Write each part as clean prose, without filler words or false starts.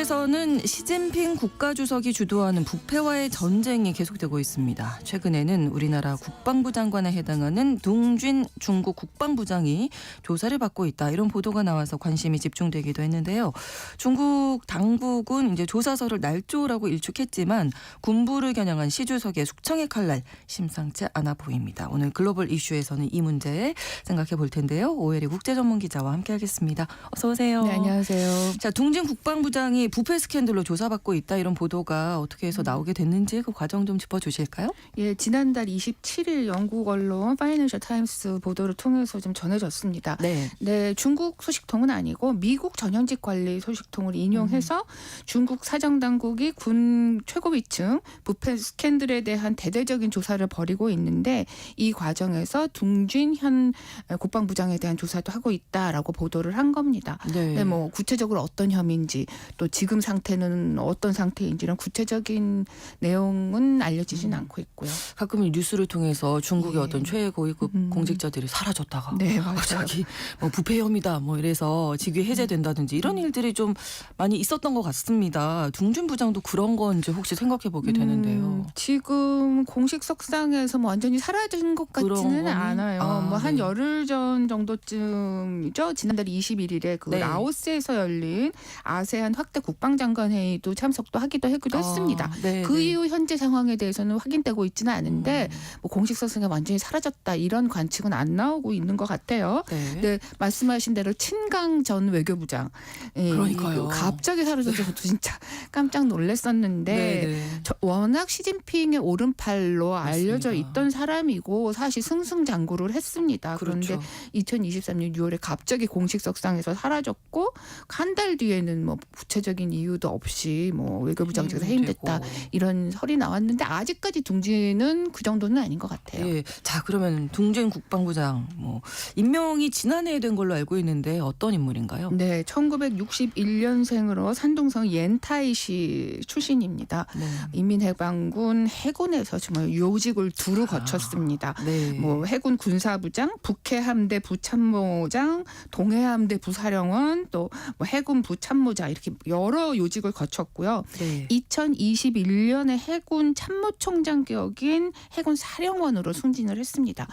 중국에서는 시진핑 국가주석이 주도하는 부패와의 전쟁이 계속되고 있습니다. 최근에는 우리나라 국방부 장관에 해당하는 둥쥔 중국 국방부장이 조사를 받고 있다, 이런 보도가 나와서 관심이 집중되기도 했는데요. 중국 당국은 이제 조사서를 날조라고 일축했지만 군부를 겨냥한 시 주석의 숙청의 칼날 심상치 않아 보입니다. 오늘 글로벌 이슈에서는 이 문제 생각해 볼 텐데요. 오혜리 국제전문기자와 함께하겠습니다. 어서 오세요. 네, 안녕하세요. 자, 둥진 국방부장이 부패 스캔들로 조사받고 있다, 이런 보도가 어떻게 해서 나오게 됐는지 그 과정 좀 짚어주실까요? 예, 지난달 27일 영국 언론 파이낸셜 타임스 보도를 통해서 좀 전해졌습니다. 네, 중국 소식통은 아니고 미국 전현직 관리 소식통을 인용해서 중국 사정당국이 군 최고위층 부패 스캔들에 대한 대대적인 조사를 벌이고 있는데, 이 과정에서 둥쥔 현 국방부장에 대한 조사도 하고 있다라고 보도를 한 겁니다. 네, 뭐 구체적으로 어떤 혐의인지, 또 지금 상태는 어떤 상태인지 이런 구체적인 내용은 알려지진 않고 있고요. 가끔 뉴스를 통해서 중국의 어떤 최고위급 공직자들이 사라졌다가 갑자기 뭐 부패 혐의다 뭐 이래서 직위 해제된다든지 이런 일들이 좀 많이 있었던 것 같습니다. 둥준 부장도 그런 건지 혹시 생각해 보게 되는데요. 지금 공식 석상에서 뭐 완전히 사라진 것 같지는 않아요. 뭐 한 열흘 전 정도쯤이죠. 지난달 21일에 그 라오스에서 열린 아세안 확대 국방장관 회의도 참석도 하기도 했습니다. 그 이후 현재 상황에 대해서는 확인되고 있지는 않은데 뭐 공식 석상에 완전히 사라졌다 이런 관측은 안 나오고 있는 것 같아요. 네, 말씀하신 대로 친강 전 외교부장, 그러니까요. 갑자기 사라져서 저도 진짜 깜짝 놀랐었는데 워낙 시진핑의 오른팔로 알려져 있던 사람이고 사실 승승장구를 했습니다. 그런데 2023년 6월에 갑자기 공식 석상에서 사라졌고, 한 달 뒤에는 뭐 구체적인 이유도 없이 뭐 외교부장직에서 해임됐다 이런 설이 나왔는데, 아직까지 둥지는 그 정도는 아닌 것 같아요. 예. 자, 그러면 둥진 국방부장 뭐 임명이 지난해에 된 걸로 알고 있는데 어떤 인물인가요? 네, 1961년생으로 산둥성 옌타이시 출신입니다. 인민해방군 해군에서 정말 요직을 두루 거쳤습니다. 뭐 해군 군사부장, 북해함대 부참모장, 동해함대 부사령원, 또 뭐 해군 부참모장, 이렇게 여러 요직을 거쳤고요. 2021년에 해군 참모총장 격인 해군 사령원으로 승진을 했습니다.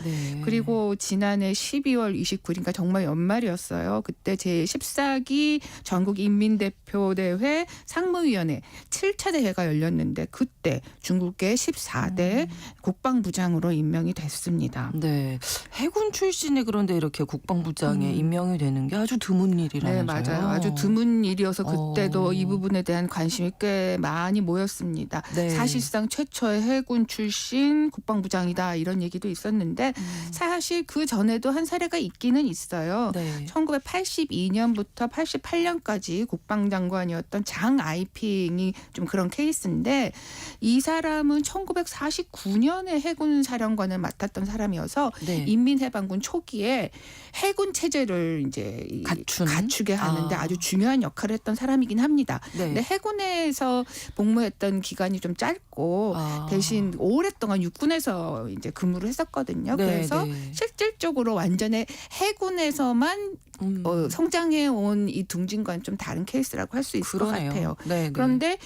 그리고 지난해 12월 29일인가 정말 연말이었어요. 그때 제14기 전국인민대표대회 상무위원회 7차 대회가 열렸는데, 그때 중국의 14대 국방부장으로 임명이 됐습니다. 네, 해군 출신이 그런데 이렇게 국방부장에 임명이 되는 게 아주 드문 일이라면서요. 네, 맞아요. 아주 드문 일이어서 그때도 이 부분에 대한 관심이 꽤 많이 모였습니다. 사실상 최초의 해군 출신 국방부장이다 이런 얘기도 있었는데, 사실 그 전에도 한 사례가 있기는 있어요. 1982년부터 88년까지 국방장관이었던 장 아이핑이 좀 그런 케이스인데, 이 사람은 1949년에 해군 사령관을 맡았던 사람이어서 인민해방군 초기에 해군 체제를 이제 갖추게 하는데 아주 중요한 역할을 했던 사람이긴 합니다. 근데 해군에서 복무했던 기간이 좀 짧고 대신 오랫동안 육군에서 이제 근무를 했었거든요. 그래서 실질적으로 완전히 해군에서만 성장해온 이 둥진과는 좀 다른 케이스라고 할 수 있을 것 같아요. 그런데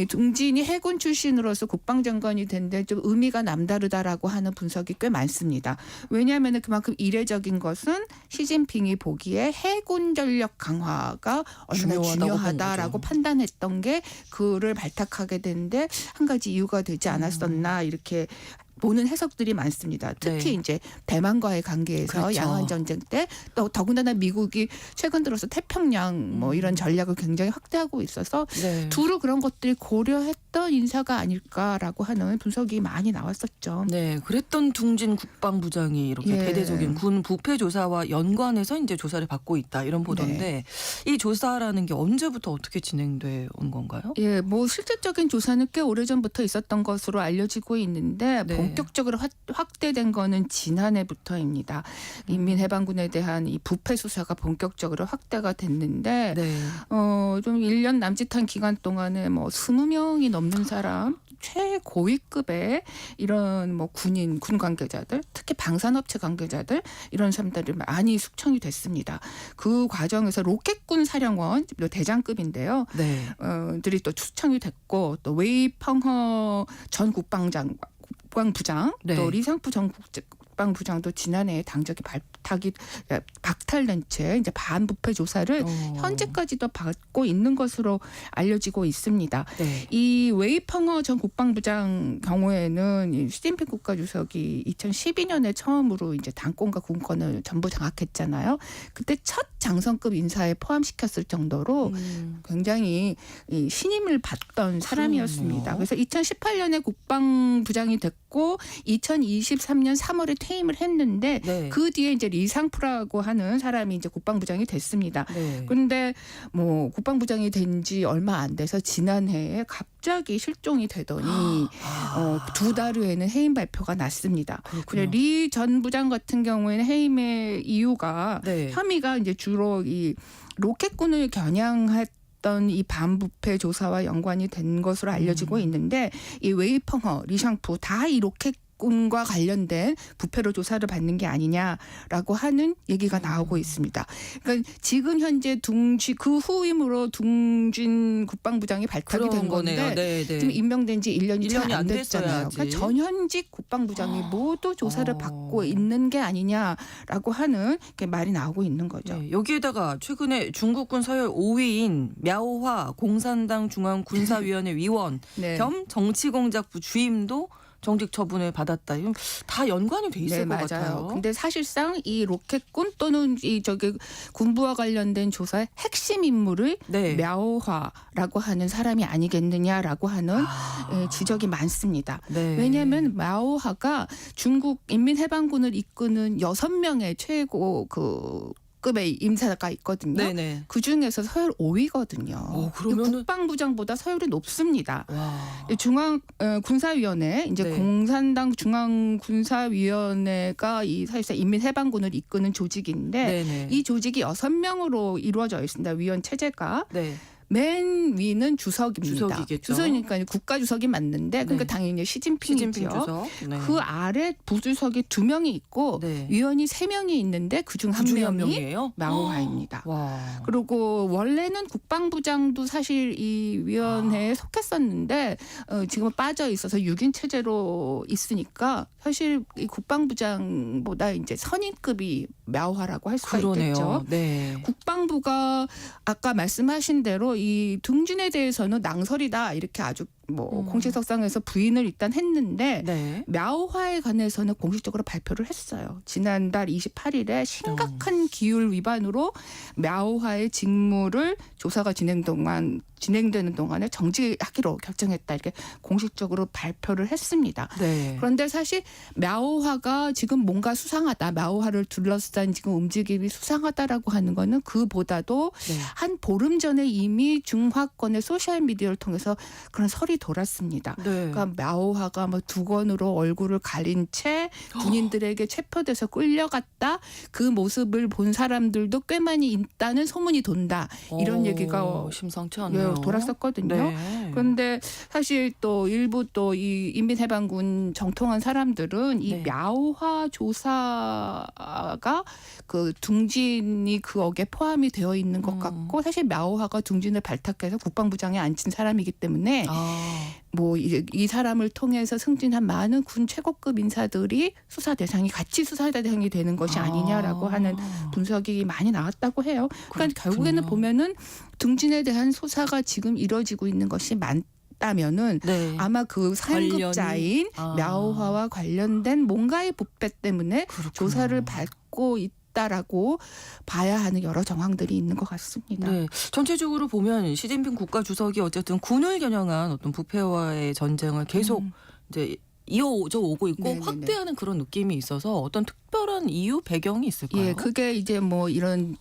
둥진이 해군 출신으로서 국방장관이 된데 좀 의미가 남다르다라고 하는 분석이 꽤 많습니다. 왜냐하면 그만큼 이례적인 것은 시진핑이 보기에 해군 전력 강화가 얼마나 중요하다라고 판단했던 게 그를 발탁하게 되는데 한 가지 이유가 되지 않았었나, 이렇게 보는 해석들이 많습니다. 특히 이제 대만과의 관계에서 양안 전쟁 때, 또 더군다나 미국이 최근 들어서 태평양 뭐 이런 전략을 굉장히 확대하고 있어서 두루 그런 것들이 고려했던 인사가 아닐까라고 하는 분석이 많이 나왔었죠. 네, 그랬던 둥진 국방부장이 이렇게 대대적인 군 부패 조사와 연관해서 이제 조사를 받고 있다, 이런 보도인데 이 조사라는 게 언제부터 어떻게 진행돼 온 건가요? 예, 뭐 실질적인 조사는 꽤 오래전부터 있었던 것으로 알려지고 있는데 본격적으로 확대된 거는 지난해부터입니다. 인민해방군에 대한 이 부패 수사가 본격적으로 확대가 됐는데 좀 1년 남짓한 기간 동안에 뭐 20명이 넘는 사람, 최고위급의 이런 뭐 군인, 군 관계자들, 특히 방산업체 관계자들 이런 사람들이 많이 숙청이 됐습니다. 그 과정에서 로켓군 사령원 대장급인데요. 네. 들이 또 숙청이 됐고 또 웨이펑허 전 국방부장 네. 또 리상프 전 국방부장도 지난해에 당적이 박탈된 채 이제 반부패 조사를 현재까지도 받고 있는 것으로 알려지고 있습니다. 네. 이 웨이펑허 전 국방부장 경우에는 이 시진핑 국가주석이 2012년에 처음으로 이제 당권과 군권을 전부 장악했잖아요. 그때 첫 장성급 인사에 포함시켰을 정도로 굉장히 이 신임을 받던 사람이었습니다. 그래서 2018년에 국방부장이 됐고 2023년 3월에 퇴임을 했는데 네. 그 뒤에 이제 리상프라고 하는 사람이 이제 국방부장이 됐습니다. 네. 그런데 뭐 국방부장이 된 지 얼마 안 돼서 지난해에 갑자기 실종이 되더니 2달 후에는 해임 발표가 났습니다. 그래 리 전 부장 같은 경우에는 해임의 이유가 네. 혐의가 이제 주로 이 로켓군을 겨냥했던 이 반부패 조사와 연관이 된 것으로 알려지고 있는데 이 웨이펑허, 리샹푸 다 이 로켓군과 관련된 부패로 조사를 받는 게 아니냐라고 하는 얘기가 나오고 있습니다. 그러니까 지금 현재 그 후임으로 둥진 국방부장이 발탁이 된 건데 네, 네. 지금 임명된 지 1년이 채 1년이 안 안 됐잖아요. 됐어야지. 그러니까 전현직 국방부장이 모두 조사를 받고 있는 게 아니냐라고 하는 게 말이 나오고 있는 거죠. 네, 여기에다가 최근에 중국군 서열 5위인 мя오화 공산당 중앙군사위원회 위원 네. 겸 정치공작부 주임도 정직 처분을 받았다. 이건 다 연관이 돼 있을 네, 것 맞아요. 같아요. 근데 사실상 이 로켓군 또는 이 군부와 관련된 조사의 핵심 인물을 네. мя오화라고 하는 사람이 아니겠느냐라고 하는 지적이 많습니다. 네. 왜냐하면 мя오화가 중국 인민해방군을 이끄는 6명의 최고 급의 임사가 있거든요. 네네. 그 중에서 서열 5위거든요. 그러면은 국방부장보다 서열이 높습니다. 와. 중앙 군사위원회 이제 네. 공산당 중앙군사위원회가 이 사실상 인민해방군을 이끄는 조직인데 네네. 이 조직이 6명으로 이루어져 있습니다. 위원 체제가. 네. 맨 위는 주석입니다. 주석이겠죠. 주석이니까 국가 주석이 맞는데 그러니까 네. 당연히 시진핑이죠. 시진핑 주석. 네. 그 아래 부주석이 2명이 있고 네. 위원이 3명이 있는데 그중 한 그중에 한 명이 명이에요? мя오화입니다. 와. 그리고 원래는 국방부장도 사실 이 위원회에 속했었는데 지금은 빠져 있어서 6인 체제로 있으니까 사실 이 국방부장보다 이제 선임급이 мя오화라고 할 수가 그러네요. 있겠죠. 네. 국방부가 아까 말씀하신 대로 이 둥진에 대해서는 낭설이다 이렇게 아주 뭐 공식석상에서 부인을 일단 했는데 네. мя오화에 관해서는 공식적으로 발표를 했어요. 지난달 28일에 심각한 기율 위반으로 мя오화의 직무를 조사가 진행되는 동안에 정지하기로 결정했다 이렇게 공식적으로 발표를 했습니다. 네. 그런데 사실 мя오화가 지금 뭔가 수상하다. мя오화를 둘러싼 지금 움직임이 수상하다라고 하는 거는 그보다도 네. 한 보름 전에 이미 중화권의 소셜미디어를 통해서 그런 설이 돌았습니다. 네. 그러니까 мя오화가 뭐 두건으로 얼굴을 가린 채 군인들에게 체포돼서 끌려갔다. 그 모습을 본 사람들도 꽤 많이 있다는 소문이 돈다. 이런 얘기가 심상치 않네요. 돌았었거든요. 네. 그런데 사실 또 일부 또 이 인민해방군 정통한 사람들은 이 네. мя오화 조사가 그 둥진이 그 억에 포함이 되어 있는 것 같고 사실 мя오화가 둥진을 발탁해서 국방부장에 앉힌 사람이기 때문에 뭐 이 사람을 통해서 승진한 많은 군 최고급 인사들이 수사 대상이 같이 수사 대상이 되는 것이 아니냐라고 하는 분석이 많이 나왔다고 해요. 그러니까 결국에는 보면은 둥진에 대한 수사가 지금 이루어지고 있는 것이 많다면은 네. 아마 그 상급자인 мя오화와 관련된 뭔가의 부패 때문에 그렇구나. 조사를 받고 있다라고 봐야 하는 여러 정황들이 있는 것 같습니다. 네. 전체적으로 보면 시진핑 국가주석이 어쨌든 군을 겨냥한 어떤 부패와의 전쟁을 계속 이제 이어져 오고 있고 네네네. 확대하는 그런 느낌이 있어서 어떤 특별한 이유 배경이 있을까요? 예, 그게 이제 뭐 이런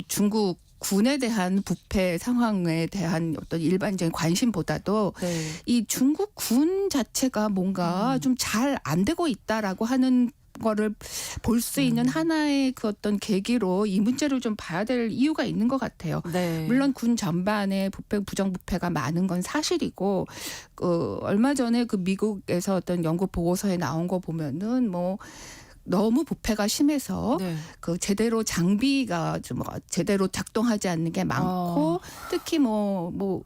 중국 군에 대한 부패 상황에 대한 어떤 일반적인 관심보다도 네. 이 중국 군 자체가 뭔가 좀 잘 안 되고 있다라고 하는 거를 볼 수 있는 하나의 그 어떤 계기로 이 문제를 좀 봐야 될 이유가 있는 것 같아요. 네. 물론 군 전반에 부패 부정부패가 많은 건 사실이고 얼마 전에 그 미국에서 어떤 연구 보고서에 나온 거 보면은 뭐 너무 부패가 심해서 네. 그 제대로 장비가 좀 제대로 작동하지 않는 게 많고 특히 뭐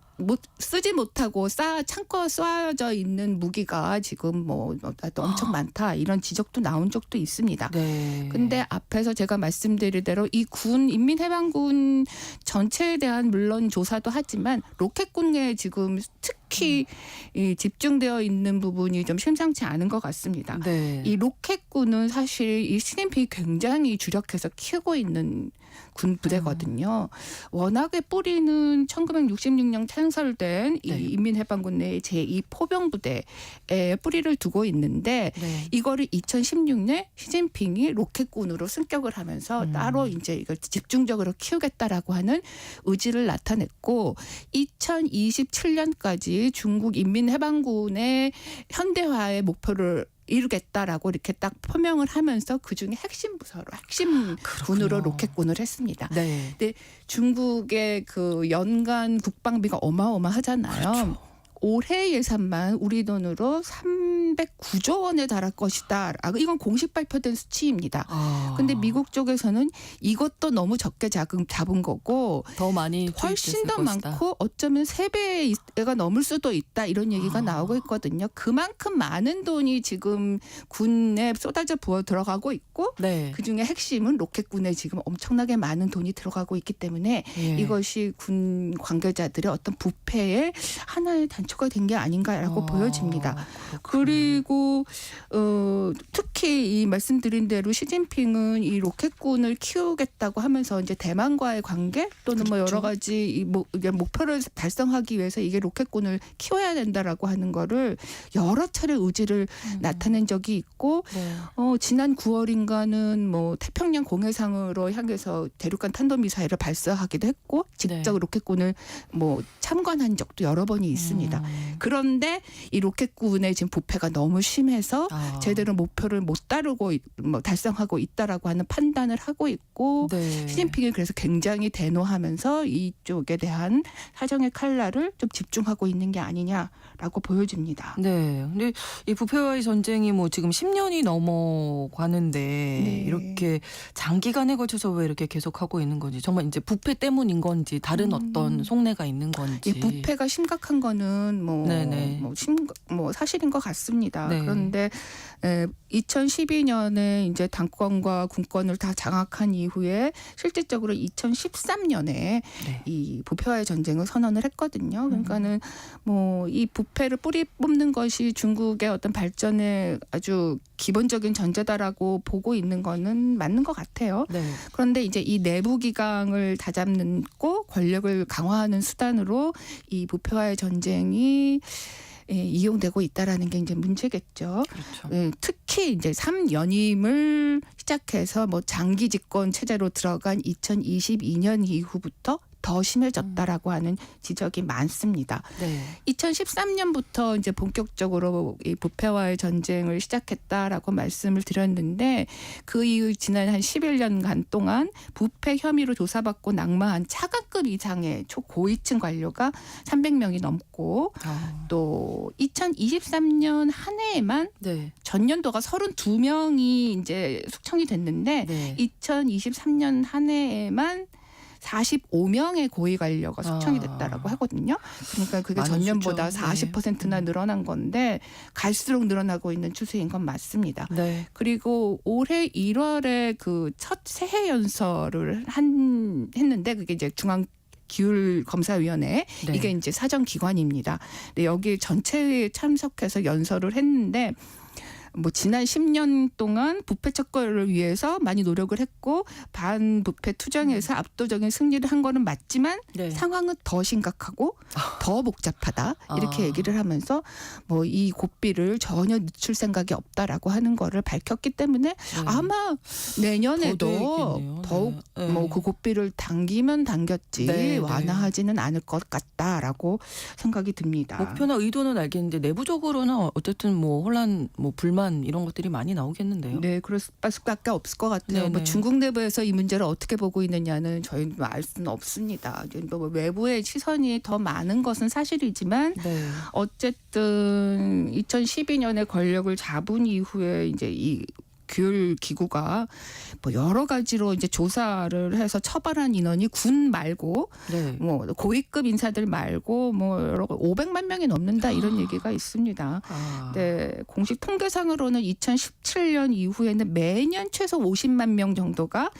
쓰지 못하고 창고에 쌓여져 있는 무기가 지금 뭐 엄청 많다 이런 지적도 나온 적도 있습니다. 네. 근데 앞에서 제가 말씀드린 대로 이 군 인민해방군 전체에 대한 물론 조사도 하지만 로켓군에 지금 특히 이 집중되어 있는 부분이 좀 심상치 않은 것 같습니다. 네. 이 로켓군은 사실 이 시진핑이 굉장히 주력해서 키우고 있는 군 부대거든요. 워낙에 뿌리는 1966년 창설된 이 네. 인민해방군 내 제2포병부대에 뿌리를 두고 있는데 네. 이거를 2016년 시진핑이 로켓군으로 승격을 하면서 따로 이제 이걸 집중적으로 키우겠다라고 하는 의지를 나타냈고 2027년까지 중국 인민해방군의 현대화의 목표를 이루겠다라고 이렇게 딱 표명을 하면서 그중에 핵심 부서로 핵심 군으로 로켓군을 했습니다. 네. 근데 중국의 그 연간 국방비가 어마어마하잖아요. 그렇죠. 올해 예산만 우리 돈으로 309조 원에 달할 것이다. 이건 공식 발표된 수치입니다. 근데 미국 쪽에서는 이것도 너무 적게 잡은 거고 더 많이 훨씬 더 것이다. 많고 어쩌면 3배가 넘을 수도 있다 이런 얘기가 나오고 있거든요. 그만큼 많은 돈이 지금 군에 쏟아져 부어 들어가고 있고 네. 그중에 핵심은 로켓군에 지금 엄청나게 많은 돈이 들어가고 있기 때문에 예. 이것이 군 관계자들의 어떤 부패의 하나의 단초가 된 게 아닌가라고 보여집니다. 그렇군요. 그리고 특히 이 말씀드린 대로 시진핑은 이 로켓군을 키우겠다고 하면서 이제 대만과의 관계 또는 뭐 그렇죠. 여러 가지 이게 목표를 달성하기 위해서 이게 로켓군을 키워야 된다라고 하는 거를 여러 차례 의지를 나타낸 적이 있고 네. 지난 9월인가는 뭐 태평양 공해상으로 향해서 대륙간 탄도미사일을 발사하기도 했고 직접 네. 로켓군을 뭐 참관한 적도 여러 번이 있습니다. 그런데 이 로켓군의 지금 부패가 너무 심해서 제대로 목표를 못 따르고 달성하고 있다라고 하는 판단을 하고 있고 네. 시진핑이 그래서 굉장히 대노하면서 이쪽에 대한 사정의 칼날을 좀 집중하고 있는 게 아니냐라고 보여집니다. 네. 근데 이 부패와의 전쟁이 뭐 지금 10년이 넘어가는데 네. 이렇게 장기간에 걸쳐서 왜 이렇게 계속하고 있는 건지 정말 이제 부패 때문인 건지 다른 어떤 속내가 있는 건지. 이 부패가 심각한 거는 네네. 사실인 것 같습니다. 네. 그런데 2012년에 이제 당권과 군권을 다 장악한 이후에 실질적으로 2013년에 네. 이 부패와의 전쟁을 선언을 했거든요. 그러니까는 뭐 이 부패를 뿌리 뽑는 것이 중국의 어떤 발전의 아주 기본적인 전제다라고 보고 있는 거는 맞는 것 같아요. 네. 그런데 이제 이 내부 기강을 다잡고 권력을 강화하는 수단으로 이 부패와의 전쟁이 이용되고 있다라는 게 이제 문제겠죠. 그렇죠. 특히 이제 3연임을 시작해서 뭐 장기 집권 체제로 들어간 2022년 이후부터 더 심해졌다라고 하는 지적이 많습니다. 네. 2013년부터 이제 본격적으로 이 부패와의 전쟁을 시작했다라고 말씀을 드렸는데 그 이후 지난 한 11년간 동안 부패 혐의로 조사받고 낙마한 차관급 이상의 초고위층 관료가 300명이 넘고 또 2023년 한 해에만 네. 전년도가 32명이 이제 숙청이 됐는데 네. 2023년 한 해에만 45명의 고위 관료가 숙청이 됐다라고 하거든요. 그러니까 그게 많은 전년보다 수죠. 40%나 늘어난 건데 갈수록 늘어나고 있는 추세인 건 맞습니다. 네. 그리고 올해 1월에 그 첫 새해 연설을 했는데 그게 이제 중앙 기율검사위원회 네. 이게 이제 사정기관입니다. 근데 여기 전체에 참석해서 연설을 했는데 뭐 지난 10년 동안 부패 척결을 위해서 많이 노력을 했고 반부패 투쟁에서 압도적인 승리를 한 거는 맞지만 네. 상황은 더 심각하고 더 복잡하다 이렇게 얘기를 하면서 뭐 이 고삐를 전혀 늦출 생각이 없다라고 하는 거를 밝혔기 때문에 네. 아마 내년에도 더 되겠네요. 더욱 네. 뭐 그 고삐를 당기면 당겼지 네, 완화하지는 않을 것 같다라고 생각이 듭니다. 목표나 의도는 알겠는데 내부적으로는 어쨌든 뭐 혼란, 뭐 불만 불만 이런 것들이 많이 나오겠는데요. 네, 그럴 수밖에 없을 것 같아요. 네네. 뭐 중국 내부에서 이 문제를 어떻게 보고 있느냐는 저희는 알 수는 없습니다. 뭐 외부의 시선이 더 많은 것은 사실이지만 네. 어쨌든 2012년에 권력을 잡은 이후에 이제 이 규율 기구가 뭐 여러 가지로 이제 조사를 해서 처벌한 인원이 군 말고 네. 뭐 고위급 인사들 말고 뭐 여러 500만 명이 넘는다 이런 얘기가 있습니다. 아. 네, 공식 통계상으로는 2017년 이후에는 매년 최소 50만 명 정도가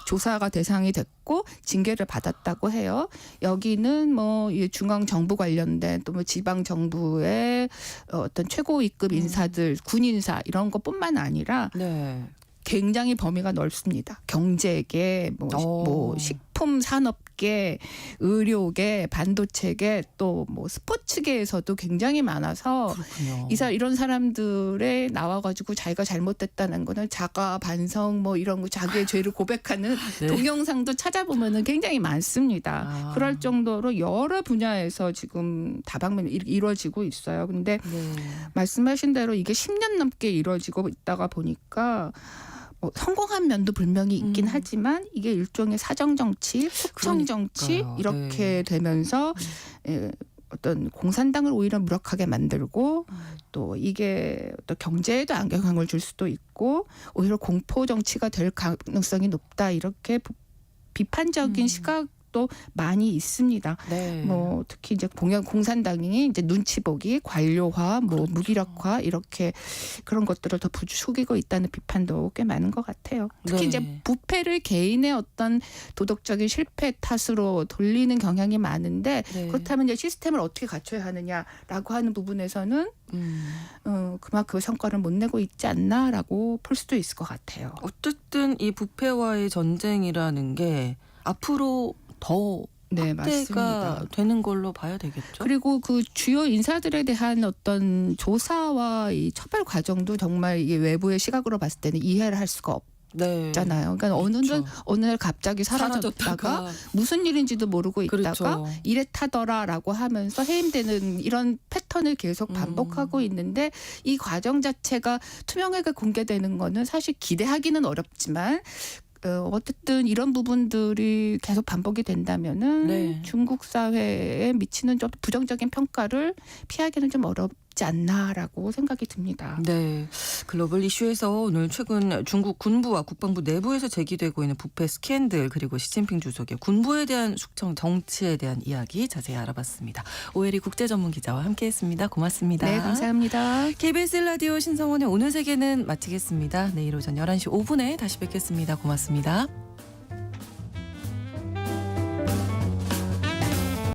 조사가 대상이 됐고 징계를 받았다고 해요. 여기는 뭐 중앙 정부 관련된 또 뭐 지방 정부의 어떤 최고위급 인사들, 군 인사 이런 것뿐만 아니라 네. 굉장히 범위가 넓습니다. 경제계, 뭐 식품 산업계, 의료계, 반도체계 또 뭐 스포츠계에서도 굉장히 많아서 그렇군요. 이런 사람들에 나와가지고 자기가 잘못됐다는 거는 자가 반성 뭐 이런 거 자기의 죄를 고백하는 네. 동영상도 찾아보면은 굉장히 많습니다. 아. 그럴 정도로 여러 분야에서 지금 다방면이 이루어지고 있어요. 근데 네. 말씀하신 대로 이게 10년 넘게 이루어지고 있다가 보니까 성공한 면도 분명히 있긴 하지만 이게 일종의 사정 정치, 숙청 정치 그러니까요. 이렇게 되면서 어떤 공산당을 오히려 무력하게 만들고 또 이게 또 경제에도 악영향을 줄 수도 있고 오히려 공포 정치가 될 가능성이 높다 이렇게 비판적인 시각도 많이 있습니다. 네. 뭐 특히 이제 공산당이 이제 눈치 보기, 관료화, 뭐 그렇죠. 무기력화 이렇게 그런 것들을 더 부추기고 있다는 비판도 꽤 많은 것 같아요. 특히 네. 이제 부패를 개인의 어떤 도덕적인 실패 탓으로 돌리는 경향이 많은데 네. 그렇다면 이제 시스템을 어떻게 갖춰야 하느냐라고 하는 부분에서는 그만큼 성과를 못 내고 있지 않나라고 볼 수도 있을 것 같아요. 어쨌든 이 부패와의 전쟁이라는 게 앞으로 더 네, 확대가 맞습니다. 되는 걸로 봐야 되겠죠. 그리고 그 주요 인사들에 대한 어떤 조사와 이 처벌 과정도 정말 이게 외부의 시각으로 봤을 때는 이해를 할 수가 네. 없잖아요. 그러니까 어느 날 갑자기 사라졌다가 무슨 일인지도 모르고 있다가 그렇죠. 이랬다더라라고 하면서 해임되는 이런 패턴을 계속 반복하고 있는데 이 과정 자체가 투명하게 공개되는 거는 사실 기대하기는 어렵지만 어쨌든 이런 부분들이 계속 반복이 된다면은 네. 중국 사회에 미치는 좀 부정적인 평가를 피하기는 좀 어렵지 않나라고 생각이 듭니다. 네. 글로벌 이슈에서 오늘 최근 중국 군부와 국방부 내부에서 제기되고 있는 부패 스캔들 그리고 시진핑 주석의 군부에 대한 숙청 정치에 대한 이야기 자세히 알아봤습니다. 오혜리 국제전문기자와 함께했습니다. 고맙습니다. 네, 감사합니다. KBS 라디오 신성원의 오늘 세계는 마치겠습니다. 내일 오전 11시 5분에 다시 뵙겠습니다. 고맙습니다.